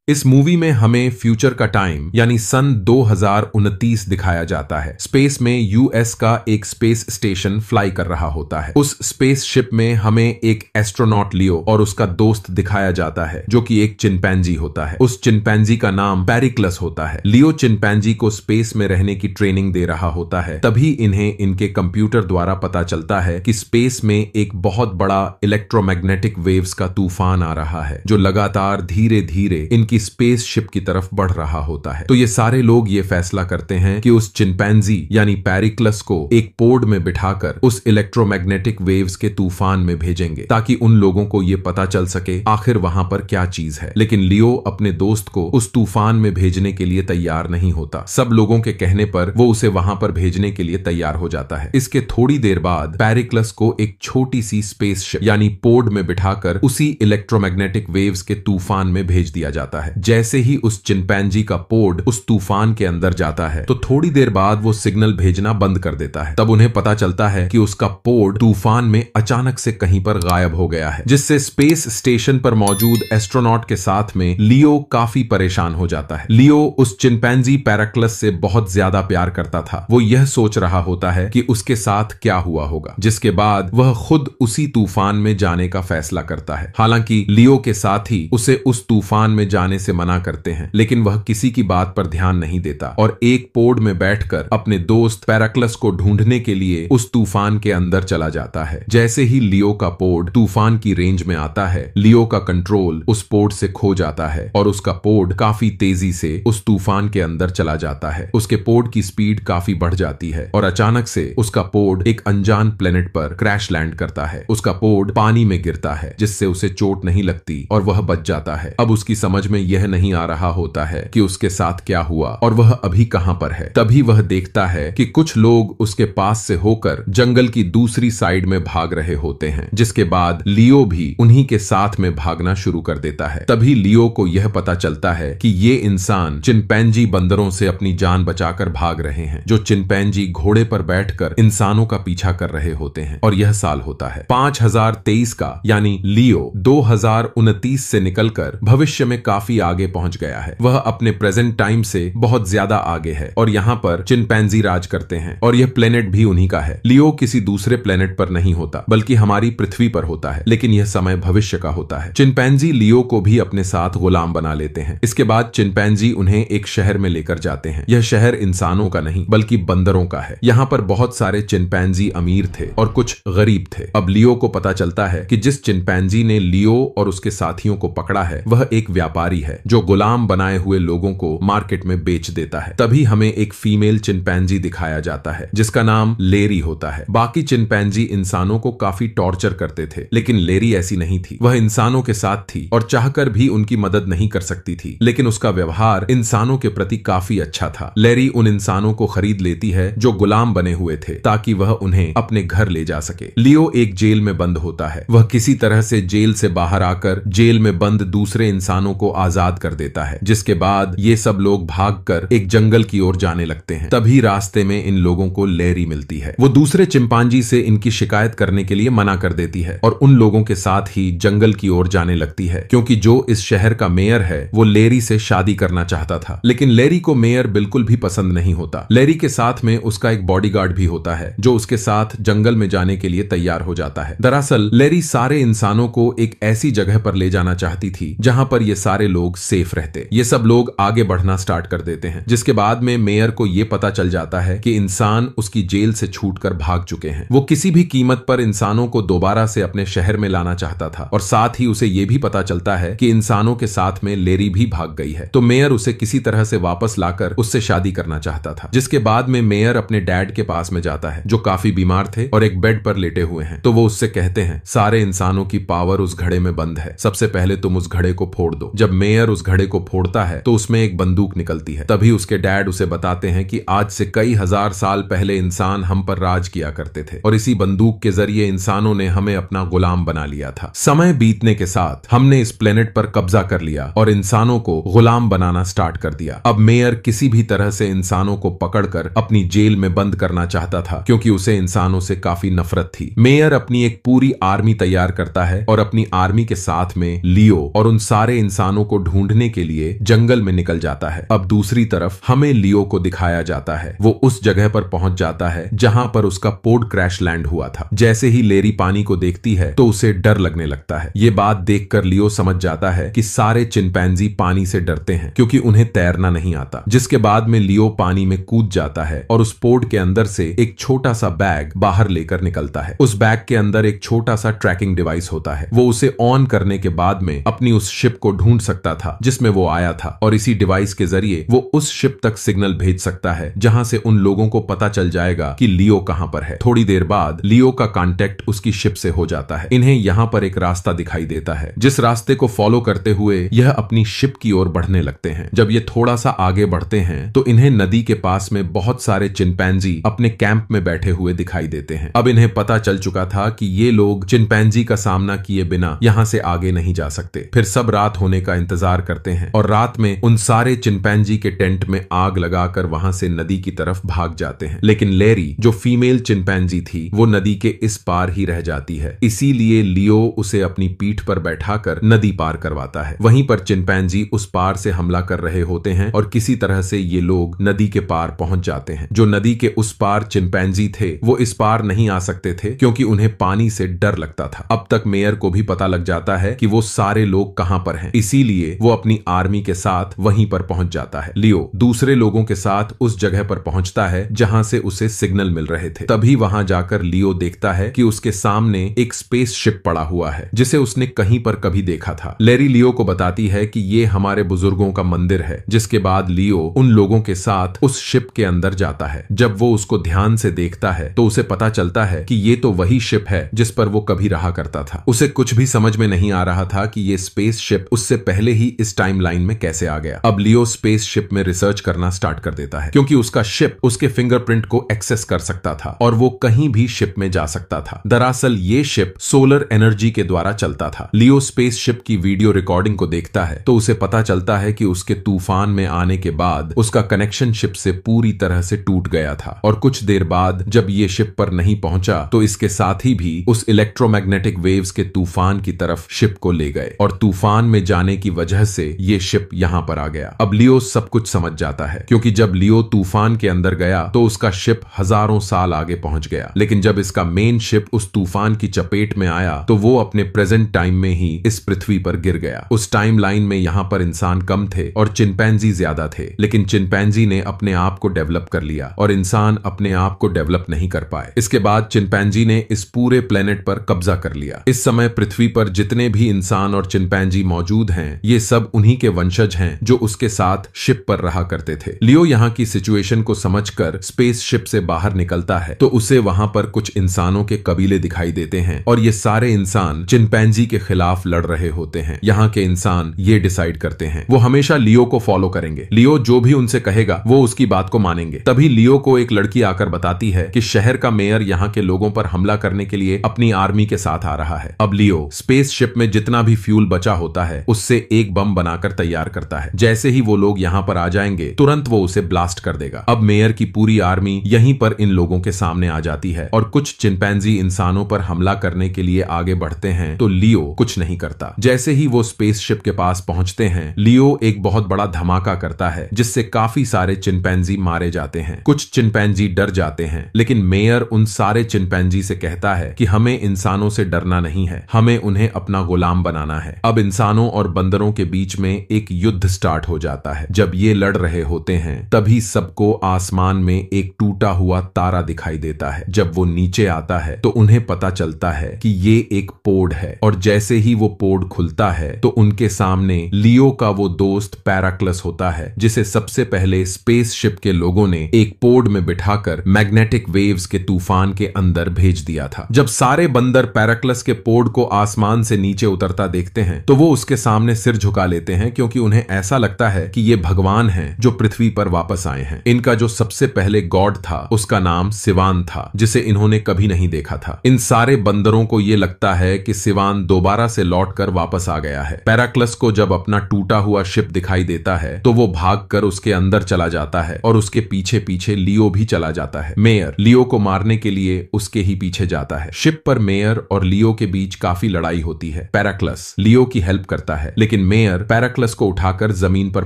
इस मूवी में हमें फ्यूचर का टाइम यानी सन 2029 दिखाया जाता है। स्पेस में यूएस का एक स्पेस स्टेशन फ्लाई कर रहा होता है। उस स्पेस शिप में हमें एक एस्ट्रोनॉट लियो और उसका दोस्त दिखाया जाता है जो कि एक चिंपैंजी होता है। उस चिंपैंजी का नाम पेरिक्लस होता है। लियो चिंपैंजी को स्पेस में रहने की ट्रेनिंग दे रहा होता है। तभी इन्हें इनके कंप्यूटर द्वारा पता चलता है कि स्पेस में एक बहुत बड़ा इलेक्ट्रोमैग्नेटिक वेव्स का तूफान आ रहा है जो लगातार धीरे धीरे इनकी स्पेस शिप की तरफ बढ़ रहा होता है। तो ये सारे लोग ये फैसला करते हैं कि उस चिंपैंजी यानी पेरिक्लस को एक पोड में बिठाकर उस इलेक्ट्रोमैग्नेटिक वेव्स के तूफान में भेजेंगे ताकि उन लोगों को ये पता चल सके आखिर वहां पर क्या चीज है। लेकिन लियो अपने दोस्त को उस तूफान में भेजने के लिए तैयार नहीं होता। सब लोगों के कहने पर वो उसे वहां पर भेजने के लिए तैयार हो जाता है। इसके थोड़ी देर बाद पेरिक्लस को एक छोटी सी स्पेस शिप यानी पोड में बिठाकर उसी इलेक्ट्रोमैग्नेटिक वेव्स के तूफान में भेज दिया जाता है। जैसे ही उस चिंपैंजी का पोड उस तूफान के अंदर जाता है तो थोड़ी देर बाद वो सिग्नल भेजना बंद कर देता है। तब उन्हें पता चलता है कि उसका पोड तूफान में अचानक से कहीं पर गायब हो गया है, जिससे स्पेस स्टेशन पर मौजूद एस्ट्रोनॉट के साथ में लियो काफी परेशान हो जाता है। लियो उस चिंपैंजी पेरिक्लस से बहुत ज्यादा प्यार करता था। वो यह सोच रहा होता है कि उसके साथ क्या हुआ होगा, जिसके बाद वह खुद उसी तूफान में जाने का फैसला करता है। हालांकि लियो के साथ ही उसे उस तूफान में जाने से मना करते हैं, लेकिन वह किसी की बात पर ध्यान नहीं देता और एक पोड में बैठकर अपने दोस्त पेरिक्लस को ढूंढने के लिए उस तूफान के अंदर चला जाता है। जैसे ही लियो का पोड तूफान की रेंज में आता है, लियो का कंट्रोल उस पोड से खो जाता है और उसका पोड काफी तेजी से उस तूफान के अंदर चला जाता है। उसके पोड की स्पीड काफी बढ़ जाती है और अचानक से उसका पोड एक अनजान प्लेनेट पर क्रैश लैंड करता है। उसका पोड पानी में गिरता है जिससे उसे चोट नहीं लगती और वह बच जाता है। अब उसकी समझ में यह नहीं आ रहा होता है कि उसके साथ क्या हुआ और वह अभी कहां पर है। तभी वह देखता है कि कुछ लोग उसके पास से होकर जंगल की दूसरी साइड में भाग रहे होते हैं, जिसके बाद लियो भी उन्हीं के साथ में भागना शुरू कर देता है। तभी लियो को यह पता चलता है कि ये इंसान चिंपैंजी बंदरों से अपनी जान बचाकर भाग रहे हैं, जो चिंपैंजी घोड़े पर बैठकर इंसानों का पीछा कर रहे होते हैं। और यह साल होता है 5023 का, यानी लियो 2029 से निकलकर भविष्य में काफी आगे पहुंच गया है। वह अपने प्रेजेंट टाइम से बहुत ज्यादा आगे है और यहाँ पर चिंपैंजी राज करते हैं और यह प्लेनेट भी उन्हीं का है। लियो किसी दूसरे प्लेनेट पर नहीं होता बल्कि हमारी पृथ्वी पर होता है, लेकिन यह समय भविष्य का होता है। चिंपैंजी लियो को भी अपने साथ गुलाम बना लेते हैं। इसके बाद चिंपैंजी उन्हें एक शहर में लेकर जाते हैं। यह शहर इंसानों का नहीं बल्कि बंदरों का है। यहाँ पर बहुत सारे चिंपैंजी अमीर थे और कुछ गरीब थे। अब लियो को पता चलता है कि जिस चिंपैंजी ने लियो और उसके साथियों को पकड़ा है वह एक व्यापारी है जो गुलाम बनाए हुए लोगों को मार्केट में बेच देता है। तभी हमें एक फीमेल चिंपैंजी दिखाया जाता है जिसका नाम लेरी होता है। बाकी चिंपैंजी इंसानों को काफी टॉर्चर करते थे, लेकिन लेरी ऐसी नहीं थी। वह इंसानों के साथ थी और चाहकर भी उनकी मदद नहीं कर सकती थी, लेकिन उसका व्यवहार इंसानों के प्रति काफी अच्छा था। लेरी उन इंसानों को खरीद लेती है जो गुलाम बने हुए थे ताकि वह उन्हें अपने घर ले जा सके। लियो एक जेल में बंद होता है। वह किसी तरह से जेल से बाहर आकर जेल में बंद दूसरे इंसानों को आजाद कर देता है, जिसके बाद ये सब लोग भागकर एक जंगल की ओर जाने लगते हैं। तभी रास्ते में इन लोगों को लेरी मिलती है। वो दूसरे चिंपांजी से इनकी शिकायत करने के लिए मना कर देती है और उन लोगों के साथ ही जंगल की ओर जाने लगती है, क्योंकि जो इस शहर का मेयर है वो लेरी से शादी करना चाहता था। लेकिन लेरी को मेयर बिल्कुल भी पसंद नहीं होता। लेरी के साथ में उसका एक बॉडीगार्ड भी होता है जो उसके साथ जंगल में जाने के लिए तैयार हो जाता है। दरअसल लेरी सारे इंसानों को एक ऐसी जगह पर ले जाना चाहती थी जहां पर ये सारे लोग सेफ रहते। ये सब लोग आगे बढ़ना स्टार्ट कर देते हैं, जिसके बाद में मेयर को यह पता चल जाता है कि इंसान उसकी जेल से छूटकर भाग चुके हैं। वो किसी भी कीमत पर इंसानों को दोबारा से अपने शहर में लाना चाहता था और साथ ही उसे यह भी पता चलता है कि इंसानों के साथ में लेरी भी भाग गई है। तो मेयर उसे किसी तरह से वापस लाकर उससे शादी करना चाहता था। जिसके बाद में मेयर अपने डैड के पास में जाता है जो काफी बीमार थे और एक बेड पर लेटे हुए हैं। तो वो उससे कहते हैं सारे इंसानों की पावर उस घड़े में बंद है, सबसे पहले तुम उस घड़े को फोड़ दो। जब मेयर उस घड़े को फोड़ता है तो उसमें एक बंदूक निकलती है। तभी उसके डैड उसे बताते हैं कि आज से कई हजार साल पहले इंसान हम पर राज किया करते थे और इसी बंदूक के जरिए इंसानों ने हमें अपना गुलाम बना लिया था। समय बीतने के साथ हमने इस प्लेनेट पर कब्जा कर लिया और इंसानों को गुलाम बनाना स्टार्ट कर दिया। अब मेयर किसी भी तरह से इंसानों को पकड़कर अपनी जेल में बंद करना चाहता था, क्योंकि उसे इंसानों से काफी नफरत थी। मेयर अपनी एक पूरी आर्मी तैयार करता है और अपनी आर्मी के साथ में लियो और उन सारे इंसानों को ढूंढने के लिए जंगल में निकल जाता है। अब दूसरी तरफ हमें लियो को दिखाया जाता है। वो उस जगह पर पहुंच जाता है जहां पर उसका पोड क्रैश लैंड हुआ था। जैसे ही लेरी पानी को देखती है तो उसे डर लगने लगता है। ये बात देखकर लियो समझ जाता है कि सारे चिंपैंजी पानी से डरते हैं क्योंकि उन्हें तैरना नहीं आता। जिसके बाद में लियो पानी में कूद जाता है और उस पोड के अंदर से एक छोटा सा बैग बाहर लेकर निकलता है। उस बैग के अंदर एक छोटा सा ट्रैकिंग डिवाइस होता है। वो उसे ऑन करने के बाद में अपनी उस शिप को ढूंढ सकता था जिसमें वो आया था, और इसी डिवाइस के जरिए वो उस शिप तक सिग्नल भेज सकता है जहां से उन लोगों को पता चल जाएगा कि लियो कहां पर है। थोड़ी देर बाद लियो का कांटेक्ट उसकी शिप से हो जाता है। इन्हें यहाँ पर एक रास्ता दिखाई देता है जिस रास्ते को फॉलो करते हुए यह अपनी शिप की ओर बढ़ने लगते हैं। जब ये थोड़ा सा आगे बढ़ते हैं तो इन्हें नदी के पास में बहुत सारे चिंपैंजी अपने कैंप में बैठे हुए दिखाई देते हैं। अब इन्हें पता चल चुका था कि ये लोग चिंपैंजी का सामना किए बिना यहाँ से आगे नहीं जा सकते। फिर सब रात होने का इंतजार करते हैं और रात में उन सारे चिंपैंजी के टेंट में आग लगाकर वहां से नदी की तरफ भाग जाते हैं। लेकिन लेरी जो फीमेल चिंपैंजी थी वो नदी के इस पार ही रह जाती है। इसीलिए लियो उसे अपनी पीठ पर बैठाकर नदी पार करवाता है। वहीं पर चिंपैंजी उस पार से हमला कर रहे होते हैं और किसी तरह से ये लोग नदी के पार पहुंच जाते हैं। जो नदी के उस पार चिंपैंजी थे वो इस पार नहीं आ सकते थे क्योंकि उन्हें पानी से डर लगता था। अब तक मेयर को भी पता लग जाता है कि वो सारे लोग कहां पर हैं, इसीलिए वो अपनी आर्मी के साथ वहीं पर पहुंच जाता है। लियो दूसरे लोगों के साथ उस जगह पर पहुंचता है जहां से उसे सिग्नल मिल रहे थे। तभी वहां जाकर लियो देखता है कि उसके सामने एक स्पेस शिप पड़ा हुआ है जिसे उसने कहीं पर कभी देखा था। लेरी लियो को बताती है कि ये हमारे बुजुर्गों का मंदिर है। जिसके बाद लियो उन लोगों के साथ उस शिप के अंदर जाता है। जब वो उसको ध्यान से देखता है तो उसे पता चलता है कि ये तो वही शिप है जिस पर वो कभी रहा करता था। उसे कुछ भी समझ में नहीं आ रहा था कि ये स्पेस शिप उससे पहले ही इस टाइमलाइन में कैसे आ गया। अब लियो स्पेस शिप में रिसर्च करना स्टार्ट कर देता है क्योंकि उसका शिप उसके फिंगरप्रिंट को एक्सेस कर सकता था और वो कहीं भी शिप में जा सकता था। दरअसल ये शिप सोलर एनर्जी के द्वारा चलता था। लियो स्पेस शिप की वीडियो रिकॉर्डिंग को देखता है तो उसे पता चलता है कि उसके तूफान में आने के बाद उसका कनेक्शन शिप से पूरी तरह से टूट गया था और कुछ देर बाद जब ये शिप पर नहीं पहुंचा तो इसके साथ ही भी उस इलेक्ट्रोमैग्नेटिक वेव्स के तूफान की तरफ शिप को ले गए और तूफान में जाने की वजह से ये शिप यहां पर आ गया। अब लियो सब कुछ समझ जाता है क्योंकि जब लियो तूफान के अंदर गया तो उसका शिप हजारों साल आगे पहुंच गया, लेकिन जब इसका मेन शिप उस तूफान की चपेट में आया तो वो अपने प्रेजेंट टाइम में ही इस पृथ्वी पर गिर गया। उस टाइम लाइन में यहाँ पर इंसान कम थे और चिंपैंजी ज्यादा थे, लेकिन चिंपैंजी ने अपने आप को डेवलप कर लिया और इंसान अपने आप को डेवलप नहीं कर पाए। इसके बाद चिंपैंजी ने इस पूरे प्लेनेट पर कब्जा कर लिया। इस समय पृथ्वी पर जितने भी इंसान और चिंपैंजी मौजूद हैं ये सब उन्हीं के वंशज हैं जो उसके साथ शिप पर रहा करते थे। लियो यहाँ की सिचुएशन को समझकर स्पेस शिप से बाहर निकलता है तो उसे वहां पर कुछ इंसानों के कबीले दिखाई देते हैं और ये सारे इंसान चिंपैंजी के खिलाफ लड़ रहे होते हैं। यहाँ के इंसान ये डिसाइड करते हैं वो हमेशा लियो को फॉलो करेंगे। लियो जो भी उनसे कहेगा वो उसकी बात को मानेंगे। तभी लियो को एक लड़की आकर बताती है कि शहर का मेयर यहाँ के लोगों पर हमला करने के लिए अपनी आर्मी के साथ आ रहा है। अब लियो स्पेस शिप में जितना भी फ्यूल बचा होता है उससे एक बम बनाकर तैयार करता है। जैसे ही वो लोग यहाँ पर आ जाएंगे तुरंत वो उसे ब्लास्ट कर देगा। अब मेयर की पूरी आर्मी यहीं पर इन लोगों के सामने आ जाती है और कुछ चिंपैंजी इंसानों पर हमला करने के लिए आगे बढ़ते हैं तो लियो कुछ नहीं करता। जैसे ही वो स्पेस शिप के पास पहुंचते हैं लियो एक बहुत बड़ा धमाका करता है जिससे काफी सारे चिंपैंजी मारे जाते हैं। कुछ चिंपैंजी डर जाते हैं लेकिन मेयर उन सारे चिंपैंजी से कहता है कि हमें इंसानों से डरना नहीं है, हमें उन्हें अपना गुलाम बनाना है। अब इंसानों और बंदरों के बीच में एक युद्ध स्टार्ट हो जाता है। जब ये लड़ रहे होते हैं तभी सबको आसमान में एक टूटा हुआ तारा दिखाई देता है। जब वो नीचे आता है तो उन्हें पता चलता है कि ये एक पोड है और जैसे ही वो पोड खुलता है तो उनके सामने लियो का वो दोस्त पैराक्लस होता है जिसे सबसे पहले स्पेस शिप के लोगों ने एक पोड में बिठाकर मैग्नेटिक वेव्स के तूफान के अंदर भेज दिया था। जब सारे बंदर पैराक्लस के पोड को आसमान से नीचे उतरता देखते हैं तो वो उसके सामने सिर झुका लेते हैं क्योंकि उन्हें ऐसा लगता है कि ये भगवान हैं जो पृथ्वी पर वापस आए हैं। इनका जो सबसे पहले गॉड था उसका नाम सिवान था जिसे इन्होंने कभी नहीं देखा था। इन सारे बंदरों को ये लगता है कि सिवान दोबारा से लौटकर वापस आ गया है। पैराक्लस को जब अपना टूटा हुआ शिप दिखाई देता है तो वो भागकर उसके अंदर चला जाता है और उसके पीछे पीछे लियो भी चला जाता है। मेयर लियो को मारने के लिए उसके ही पीछे जाता है। शिप पर मेयर और लियो के बीच काफी लड़ाई होती है। पैराक्लस लियो की हेल्प करता है लेकिन मेयर पैराक्लस को उठाकर जमीन पर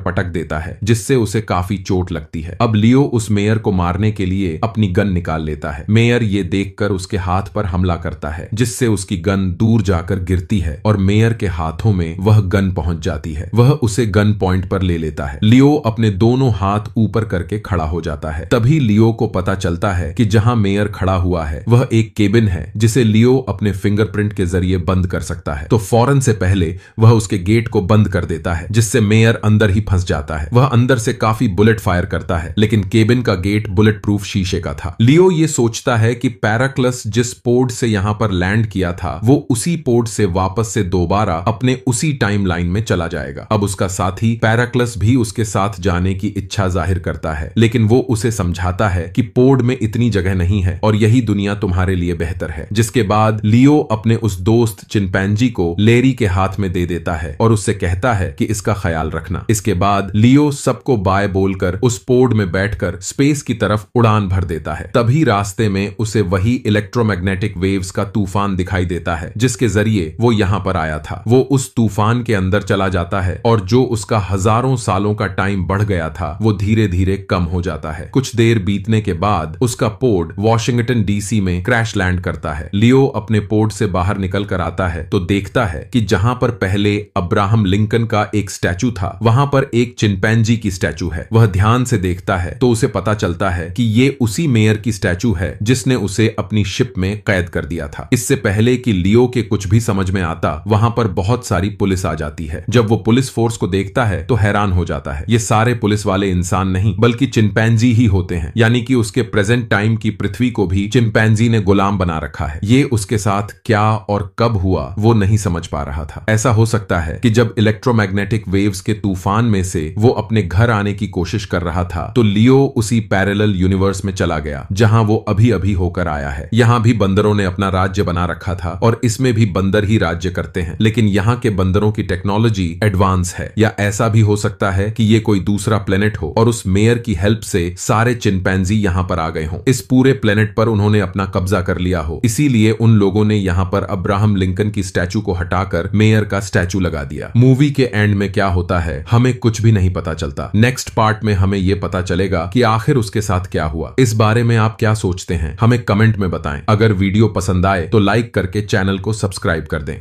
पटक देता है, जिससे उसे काफी चोट लगती है। अब लियो उस मेयर को मारने के लिए अपनी गन निकाल लेता है। मेयर ये देखकर उसके हाथ पर हमला करता है, जिससे उसकी गन दूर जाकर गिरती है और मेयर के हाथों में वह गन पहुंच जाती है। वह उसे गन पॉइंट पर ले लेता है। लियो अपने दोनों हाथ ऊपर करके खड़ा हो जाता है। तभी लियो को पता चलता है कि जहां मेयर खड़ा हुआ है वह एक केबिन है, जिसे लियो अपने फिंगरप्रिंट के जरिए बंद कर सकता है। तो फौरन से पहले वह उसके गेट को बंद कर देता है, जिससे मेयर अंदर ही फंस जाता है। वह अंदर से काफी बुलेट फायर करता है, लेकिन केबिन का गेट बुलेट प्रूफ शीशे का था। लियो ये सोचता है कि पैराक्लस जिस पोर्ट से यहां पर लैंड किया था वो उसी पोर्ट से वापस से दोबारा अपने उसी टाइम लाइन में चला जाएगा। अब उसका साथी पैराक्लस भी उसके साथ जाने की इच्छा जाहिर करता है, लेकिन वो उसे समझाता है कि पोर्ट में इतनी जगह नहीं है और यही दुनिया तुम्हारे लिए बेहतर है। जिसके बाद लियो अपने उस दोस्त चिंपैंजी को लेरी के हाथ में दे देता है और उससे कहता है कि इसका ख्याल रखना। इसके बाद लियो सबको बाय बोलकर उस पोर्ट में बैठकर स्पेस की तरफ उड़ान भर देता है। तभी रास्ते में उसे वही इलेक्ट्रोमैग्नेटिक वेव्स का तूफान दिखाई देता है, जिसके जरिए वो यहां पर आया था। वो उस तूफान के अंदर चला जाता है और जो उसका हजारों सालों का टाइम बढ़ गया था वो धीरे धीरे कम हो जाता है। कुछ देर बीतने के बाद उसका पोर्ट वॉशिंगटन डीसी में क्रैश लैंड करता है। लियो अपने पोर्ट से बाहर निकल कर आता है तो देखता है कि जहां पर पहले अब्राहम लिंकन का एक स्टैचू था, वहां पर एक चिंपैंजी की स्टैचू है। वह ध्यान से देखता है तो उसे पता चलता है कि ये उसी मेयर की स्टैचू है जिसने उसे अपनी शिप में कैद कर दिया था। इससे पहले कि लियो के कुछ भी समझ में आता, वहां पर बहुत सारी पुलिस आ जाती है। जब वो पुलिस फोर्स को देखता है तो हैरान हो जाता है। ये सारे पुलिस वाले इंसान नहीं बल्कि चिंपैंजी ही होते हैं, यानी कि उसके प्रेजेंट टाइम की पृथ्वी को भी चिंपैंजी ने गुलाम बना रखा है। ये उसके साथ क्या और कब हुआ वो नहीं समझ पा रहा था। ऐसा हो सकता है कि जब इलेक्ट्रोमैग्नेटिक वेव्स के तूफान में से वो अपने घर आने की कोशिश कर रहा था तो लियो उसी पैरेलल यूनिवर्स में चला गया जहां वो अभी अभी होकर आया है। यहाँ भी बंदरों ने अपना राज्य बना रखा था और इसमें भी बंदर ही राज्य करते हैं, लेकिन यहाँ के बंदरों की टेक्नोलॉजी एडवांस है। या ऐसा भी हो सकता है कि ये कोई दूसरा प्लेनेट हो और उस मेयर की हेल्प से सारे चिंपैंजी यहाँ पर आ गए हों। इस पूरे प्लेनेट पर उन्होंने अपना कब्जा कर लिया हो, इसीलिए उन लोगों ने यहाँ पर अब्राहम लिंकन की स्टैचू को हटाकर मेयर का स्टैचू लगा दिया। मूवी के एंड में क्या होता है हमें कुछ भी नहीं पता चलता। नेक्स्ट पार्ट में हमें यह पता चलेगा कि आखिर उसके साथ क्या हुआ। इस बारे में आप क्या सोचते हैं हमें कमेंट में बताएं। अगर वीडियो पसंद आए तो लाइक करके चैनल को सब्सक्राइब कर दें।